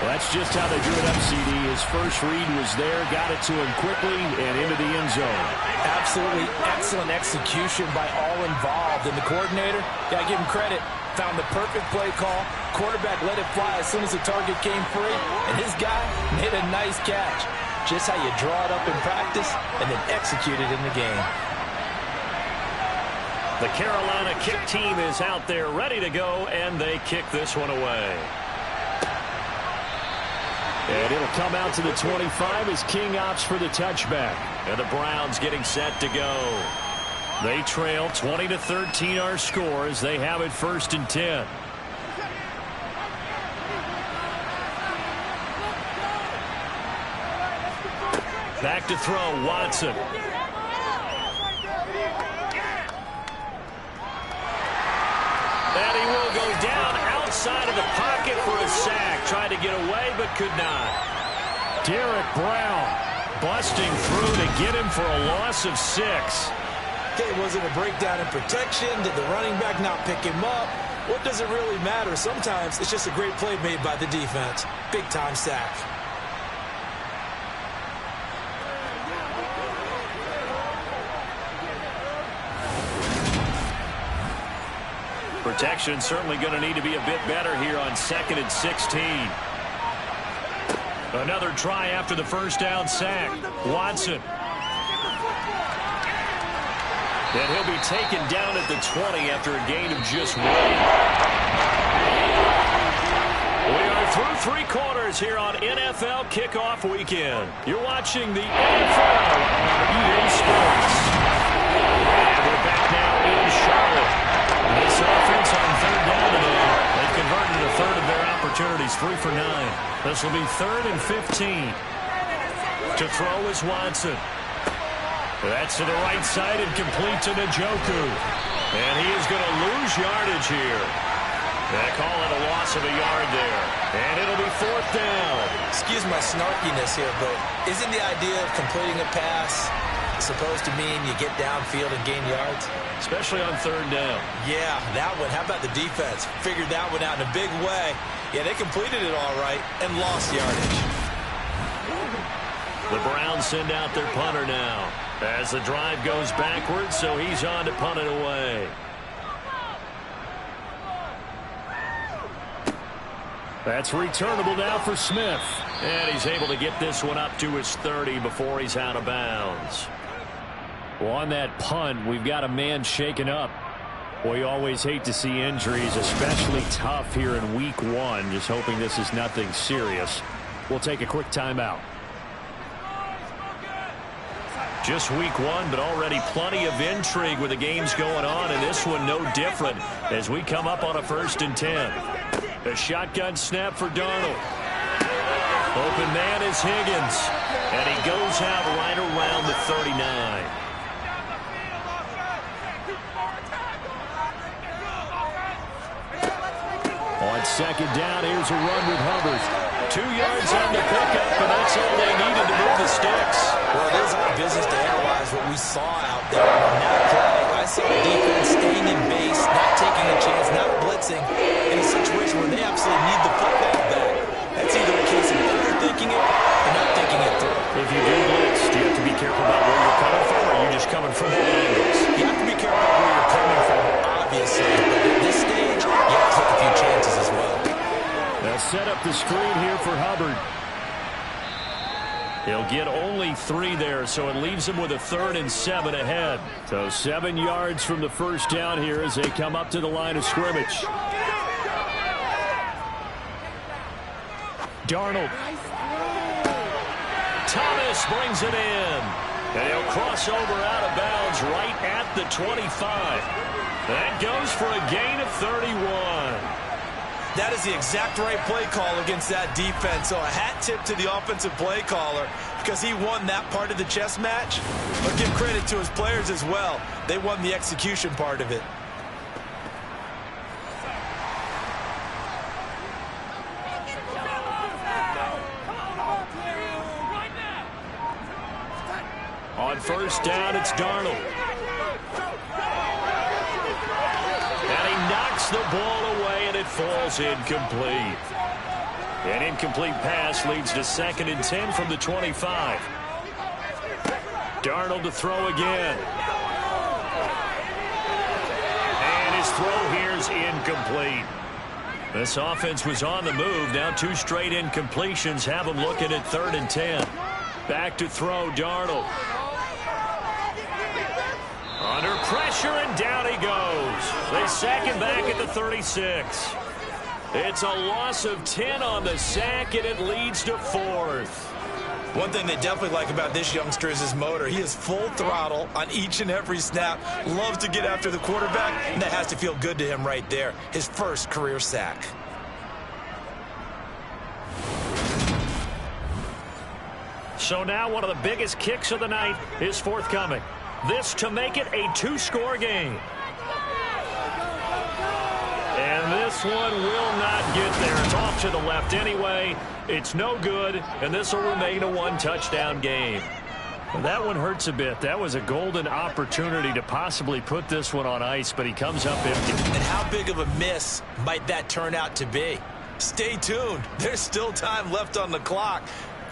Well, that's just how they drew it up, CD. His first read was there, got it to him quickly, and into the end zone. Absolutely excellent execution by all involved. And the coordinator, got to give him credit, found the perfect play call. Quarterback let it fly as soon as the target came free, and his guy made a nice catch. Just how you draw it up in practice and then execute it in the game. The Carolina kick team is out there ready to go, and they kick this one away. And it'll come out to the 25 as King opts for the touchback. And the Browns getting set to go. They trail 20-13 our score as they have it 1st and 10. Back to throw, Watson. And he will go down outside of the pocket for a sack. Tried to get away, but could not. Derek Brown busting through to get him for a loss of 6. Okay, was it a breakdown in protection? Did the running back not pick him up? What does it really matter? Sometimes it's just a great play made by the defense. Big-time sack. Protection certainly going to need to be a bit better here on 2nd and 16. Another try after the first down sack. Watson. And he'll be taken down at the 20 after a gain of just 1. We are through 3 quarters here on NFL Kickoff Weekend. You're watching the NFL on EA Sports. And we're back now in Charlotte. This offense on 3rd down today, they've converted a third of their opportunities, 3 for 9. This will be 3rd and 15. To throw is Watson. That's to the right side and complete to Njoku. And he is going to lose yardage here. They call it a loss of a yard there. And it'll be 4th down. Excuse my snarkiness here, but isn't the idea of completing a pass supposed to mean you get downfield and gain yards? Especially on 3rd down. Yeah, that one. How about the defense? Figured that one out in a big way. Yeah, they completed it all right and lost yardage. The Browns send out their punter now as the drive goes backwards, so he's on to punt it away. That's returnable now for Smith. And he's able to get this one up to his 30 before he's out of bounds. Well, on that punt, we've got a man shaken up. Well, you always hate to see injuries, especially tough here in week 1. Just hoping this is nothing serious. We'll take a quick timeout. Just week 1, but already plenty of intrigue with the games going on, and this one no different as we come up on a 1st and 10. A shotgun snap for Darnold. Open man is Higgins, and he goes out right around the 39. On 2nd down, here's a run with Hubbard. 2 yards on the pickup, and that's all they needed to move the sticks. Well, it is our business to analyze what we saw out there on that play. I saw the defense staying in base, not taking a chance, not blitzing, in a situation where they absolutely need the football back. That's either a case of overthinking it or not thinking it through. If you do blitz, do you have to be careful about where you're coming from, or are you just coming from all angles? You have to be careful about where you're coming from, obviously, but at this stage, you have to take a few chances as well. They'll set up the screen here for Hubbard. He'll get only 3 there, so it leaves him with a 3rd and 7 ahead. So 7 yards from the first down here as they come up to the line of scrimmage. Darnold. Thomas brings it in. And he'll cross over out of bounds right at the 25. That goes for a gain of 31. That is the exact right play call against that defense. So a hat tip to the offensive play caller because he won that part of the chess match. But give credit to his players as well. They won the execution part of it. On first down, it's Darnold. And he knocks the ball away, and it falls incomplete. An incomplete pass leads to 2nd and 10 from the 25. Darnold to throw again. And his throw here is incomplete. This offense was on the move. Now 2 straight incompletions have them looking at 3rd and 10. Back to throw, Darnold. Under pressure, and down he goes. They sack him back at the 36. It's a loss of 10 on the sack, and it leads to 4th. One thing they definitely like about this youngster is his motor. He is full throttle on each and every snap. Loves to get after the quarterback, and that has to feel good to him right there. His first career sack. So now one of the biggest kicks of the night is forthcoming. This to make it a 2-score game. And this one will not get there. It's off to the left anyway. It's no good, and this will remain a 1-touchdown game. Well, that one hurts a bit. That was a golden opportunity to possibly put this one on ice, but he comes up empty. And how big of a miss might that turn out to be? Stay tuned. There's still time left on the clock.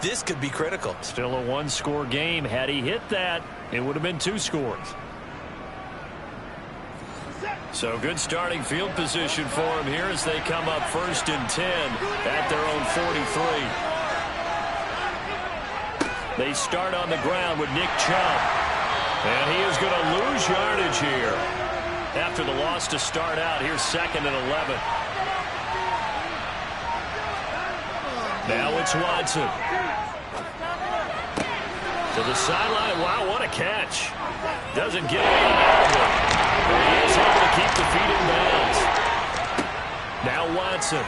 This could be critical. Still a 1-score game. Had he hit that, it would have been 2 scores. So good starting field position for him here as they come up 1st and 10 at their own 43. They start on the ground with Nick Chubb. And he is going to lose yardage here. After the loss to start out, here's 2nd and 11. Now it's Watson. To the sideline. Wow, what a catch. Doesn't get anything out of it. He is able to keep the feet in bounds. Now Watson.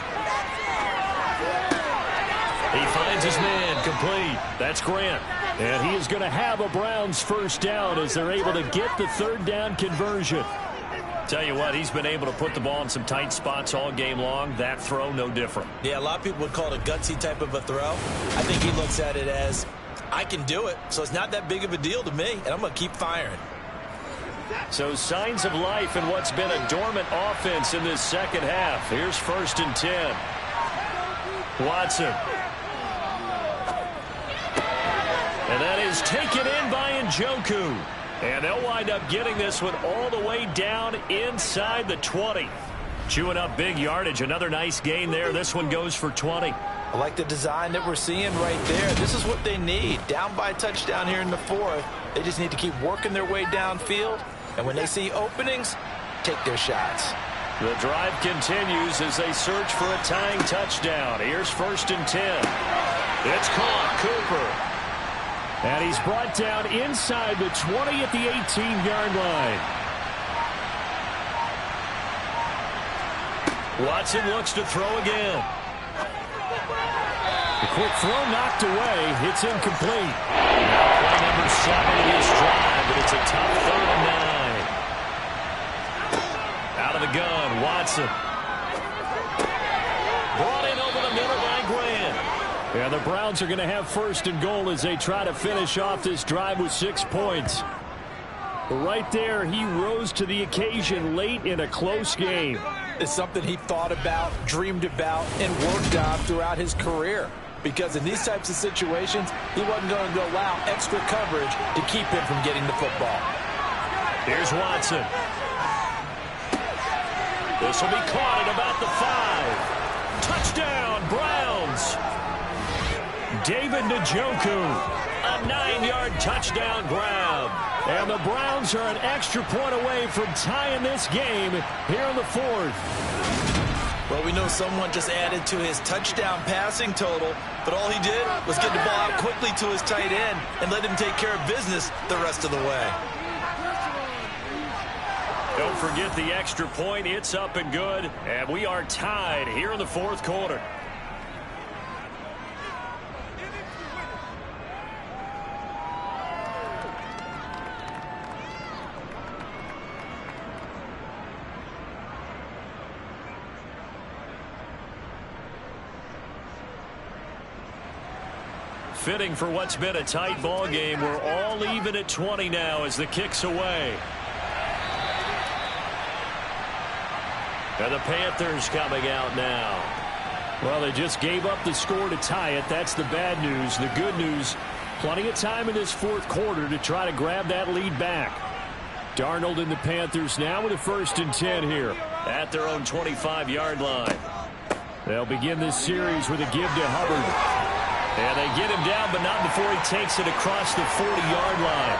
He finds his man, complete. That's Grant. And he is going to have a Browns first down as they're able to get the 3rd down conversion. Tell you what, he's been able to put the ball in some tight spots all game long. That throw, no different. Yeah, a lot of people would call it a gutsy type of a throw. I think he looks at it as, I can do it, so it's not that big of a deal to me, and I'm going to keep firing. So signs of life in what's been a dormant offense in this second half. Here's 1st and 10. Watson. And that is taken in by Njoku. And they'll wind up getting this one all the way down inside the 20. Chewing up big yardage. Another nice gain there. This one goes for 20. I like the design that we're seeing right there. This is what they need. Down by a touchdown here in the 4th. They just need to keep working their way downfield. And when they see openings, take their shots. The drive continues as they search for a tying touchdown. Here's 1st and 10. It's caught. Cooper. And he's brought down inside the 20 at the 18-yard line. Watson looks to throw again. The quick throw knocked away. It's incomplete. Now play number 7 in his drive, but it's a tough 3rd and 9. Out of the gun, Watson. Brought in over the middle by Grant. And the Browns are going to have 1st and goal as they try to finish off this drive with 6 points. But right there, he rose to the occasion late in a close game. It's something he thought about, dreamed about, and worked on throughout his career. Because in these types of situations, he wasn't going to allow extra coverage to keep him from getting the football. Here's Watson. This will be caught at about the 5. Touchdown, Browns. David Njoku, a 9-yard touchdown grab. And the Browns are an extra point away from tying this game here in the 4th. Well, we know someone just added to his touchdown passing total, but all he did was get the ball out quickly to his tight end and let him take care of business the rest of the way. Don't forget the extra point. It's up and good. And we are tied here in the fourth quarter. Fitting for what's been a tight ball game. We're all even at 20 now as the kick's away. And the Panthers coming out now. Well, they just gave up the score to tie it. That's the bad news. The good news, plenty of time in this fourth quarter to try to grab that lead back. Darnold and the Panthers now with a 1st and 10 here at their own 25-yard line. They'll begin this series with a give to Hubbard. And they get him down, but not before he takes it across the 40-yard line.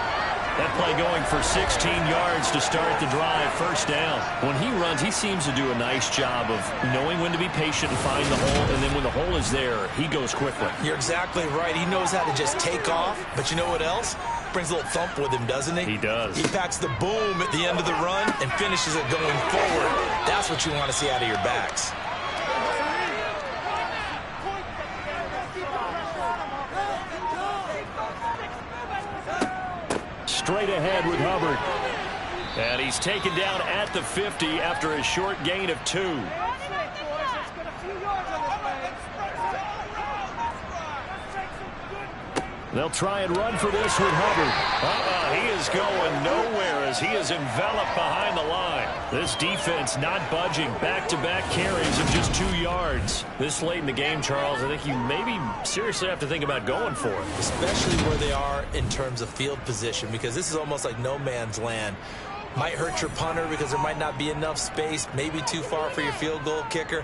That play going for 16 yards to start the drive. 1st down. When he runs, he seems to do a nice job of knowing when to be patient and find the hole, and then when the hole is there, he goes quickly. You're exactly right. He knows how to just take off, but you know what else? Brings a little thump with him, doesn't he? He does. He packs the boom at the end of the run and finishes it going forward. That's what you want to see out of your backs. Straight ahead with Hubbard. And he's taken down at the 50 after a short gain of 2. They'll try and run for this with Hubbard. He is going nowhere as he is enveloped behind the line. This defense not budging. Back-to-back carries of just 2 yards. This late in the game, Charles, I think you maybe seriously have to think about going for it. Especially where they are in terms of field position, because this is almost like no man's land. Might hurt your punter because there might not be enough space, maybe too far for your field goal kicker.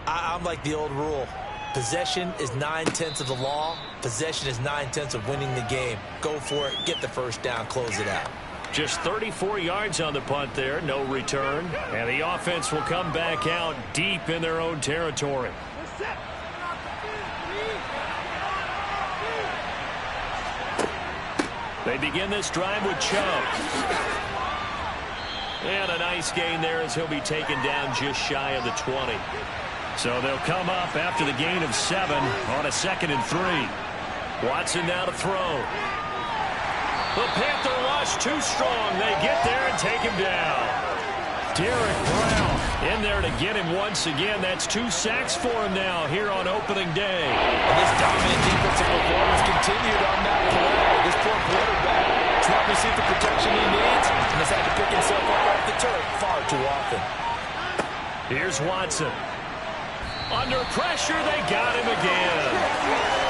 I'm like the old rule. Possession is 9/10 of the law. Possession is 9/10 of winning the game. Go for it. Get the 1st down. Close it out. Just 34 yards on the punt there. No return. And the offense will come back out deep in their own territory. They begin this drive with Chubb. And a nice gain there as he'll be taken down just shy of the 20. So they'll come up after the gain of 7 on a 2nd and 3. Watson now to throw. The Panther rush too strong. They get there and take him down. Derek Brown in there to get him once again. That's 2 sacks for him now here on opening day. And this dominant defensive performance continued on that play. This poor quarterback has not received the protection he needs and has had to pick himself up off the turf far too often. Here's Watson. Under pressure, they got him again.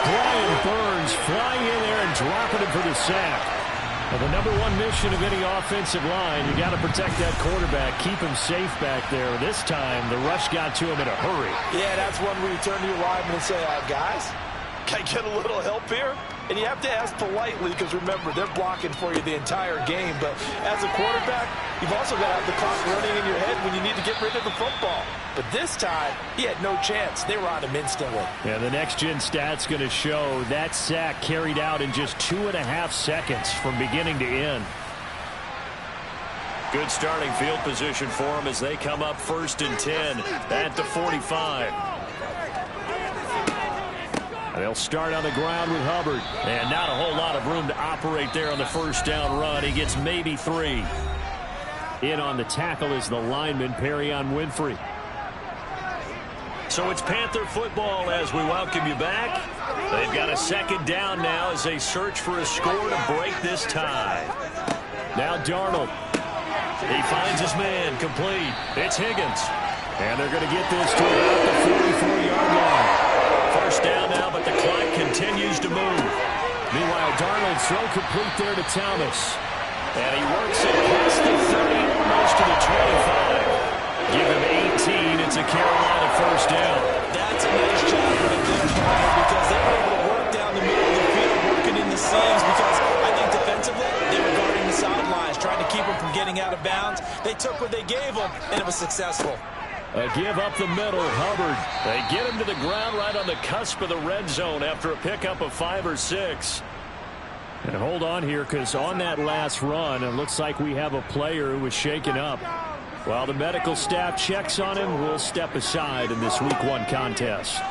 Brian Burns flying in there and dropping him for the sack. Well, the #1 mission of any offensive line, you got to protect that quarterback, keep him safe back there. This time, the rush got to him in a hurry. Yeah, that's one where you turn to your lineman and say, guys, can I get a little help here? And you have to ask politely because, remember, they're blocking for you the entire game. But as a quarterback, you've also got to have the clock running in your head when you need to get rid of the football. But this time, he had no chance. They were on him instantly. Yeah, the next-gen stat's going to show that sack carried out in just 2.5 seconds from beginning to end. Good starting field position for them as they come up 1st and 10 at the 45. They'll start on the ground with Hubbard. And not a whole lot of room to operate there on the 1st down run. He gets maybe 3. In on the tackle is the lineman, Perrion Winfrey. So it's Panther football as we welcome you back. They've got a 2nd down now as they search for a score to break this tie. Now Darnold. He finds his man complete. It's Higgins. And they're going to get this to about the 44-yard line. 1st down now, but the clock continues to move. Meanwhile, Darnold throw complete there to Thomas. And he works it past the 30, almost to the 25. Give him 18. It's a Carolina 1st down. That's a nice job right there, because they were able to work down the middle of the field, working in the seams, because I think defensively they were guarding the sidelines, trying to keep them from getting out of bounds. They took what they gave them, and it was successful. A give up the middle, Hubbard. They get him to the ground right on the cusp of the red zone after a pickup of 5 or 6. And hold on here, because on that last run, it looks like we have a player who was shaken up. While the medical staff checks on him, we'll step aside in this Week 1 contest.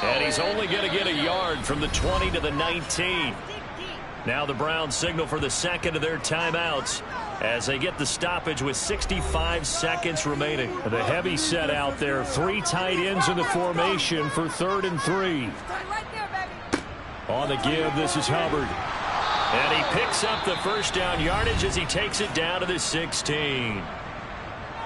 And he's only going to get a yard from the 20 to the 19. Now the Browns signal for the second of their timeouts as they get the stoppage with 65 seconds remaining. The heavy set out there. 3 tight ends in the formation for 3rd and 3. On the give, this is Hubbard. And he picks up the first down yardage as he takes it down to the 16.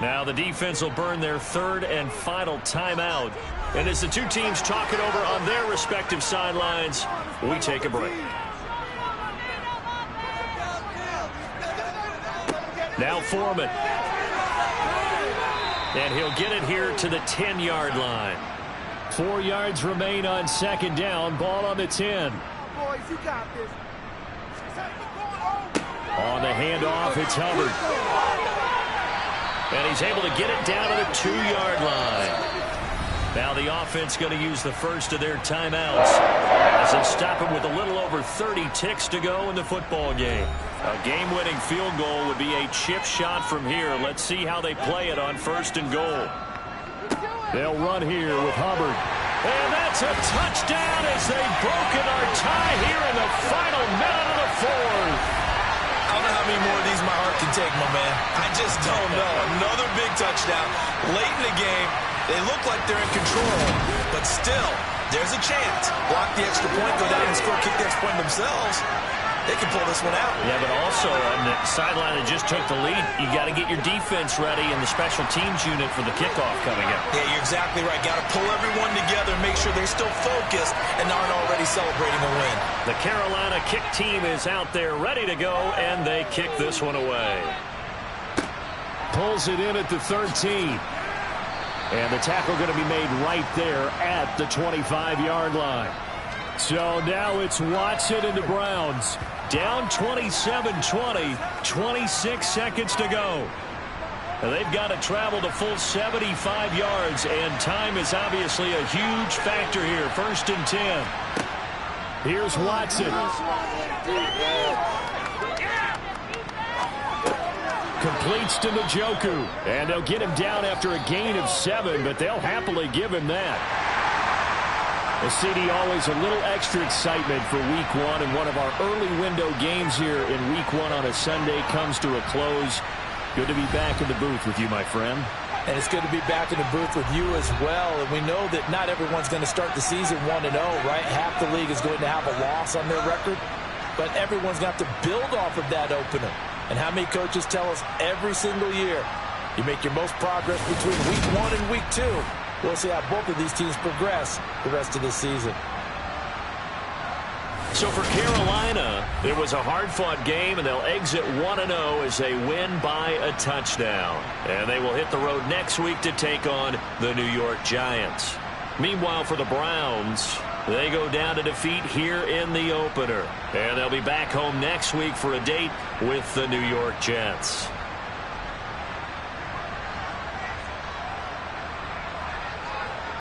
Now the defense will burn their 3rd and final timeout. And as the two teams talk it over on their respective sidelines, we take a break. Now Foreman. And he'll get it here to the 10-yard line. 4 yards remain on 2nd down. Ball on the 10. Boys, you got this. On the handoff, it's Hubbard. And he's able to get it down to the 2-yard line. Now the offense going to use the first of their timeouts as they stop him with a little over 30 ticks to go in the football game. A game-winning field goal would be a chip shot from here. Let's see how they play it on 1st and goal. They'll run here with Hubbard. And that's a touchdown as they've broken our tie here in the final minute of the 4th. I don't know how many more of these my heart can take, my man. I just don't know. Another big touchdown late in the game. They look like they're in control, but still, there's a chance. Block the extra point, go down and score, kick the extra point themselves. They can pull this one out. Yeah, but also on the sideline that just took the lead, you got to get your defense ready and the special teams unit for the kickoff coming up. Yeah, you're exactly right. Got to pull everyone together, make sure they're still focused and aren't already celebrating a win. The Carolina kick team is out there ready to go, and they kick this one away. Pulls it in at the 13. And the tackle going to be made right there at the 25-yard line. So now it's Watson and the Browns. Down 27-20, 26 seconds to go. Now they've got to travel the full 75 yards, and time is obviously a huge factor here. 1st and 10. Here's Watson. Completes to Njoku. And they'll get him down after a gain of 7, but they'll happily give him that. The CD always a little extra excitement for Week 1, and one of our early window games here in Week 1 on a Sunday comes to a close. Good to be back in the booth with you, my friend. And it's good to be back in the booth with you as well. And we know that not everyone's going to start the season 1-0, right? Half the league is going to have a loss on their record, but everyone's got to build off of that opener. And how many coaches tell us every single year, you make your most progress between Week 1 and Week 2. We'll see how both of these teams progress the rest of this season. So for Carolina, it was a hard-fought game, and they'll exit 1-0 as they win by a touchdown. And they will hit the road next week to take on the New York Giants. Meanwhile, for the Browns, they go down to defeat here in the opener. And they'll be back home next week for a date with the New York Jets.